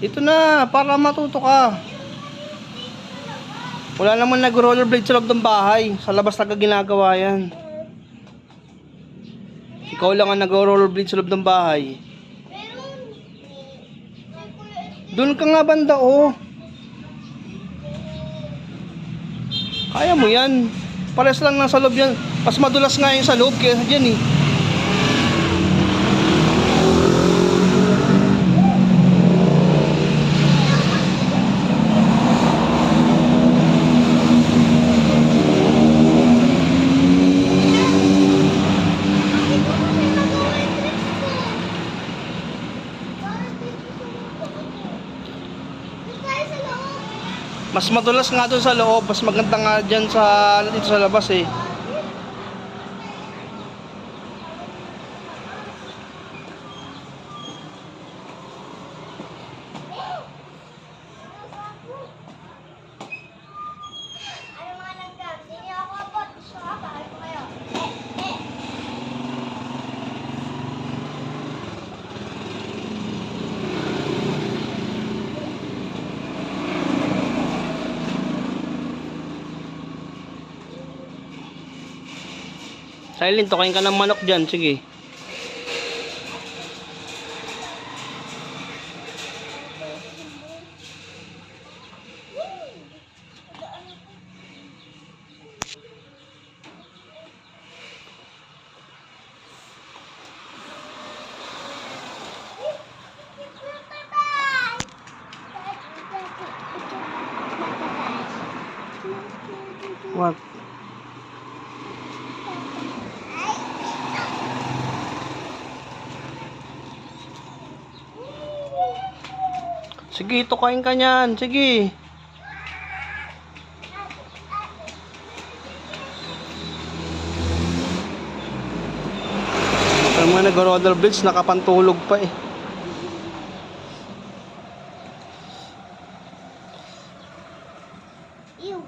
Dito na, para matuto ka. Wala naman nag-rollerblade sa loob ng bahay. Sa labas talaga ginagawa yan. Ikaw lang ang nag-rollerblade sa loob ng bahay. Doon ka nga banda, oh. Kaya mo yan. Pares lang nasa loob yan. Mas madulas nga yung sa loob kaya dyan eh. Mas madulas nga doon sa loob, mas maganda nga dyan sa, dito sa labas eh. Silent, tukain ka ng manok dyan, sige. What? Sige, tukain ka niyan. Sige. Ang mga nag-rollerblades nakapantulog pa eh. Ew.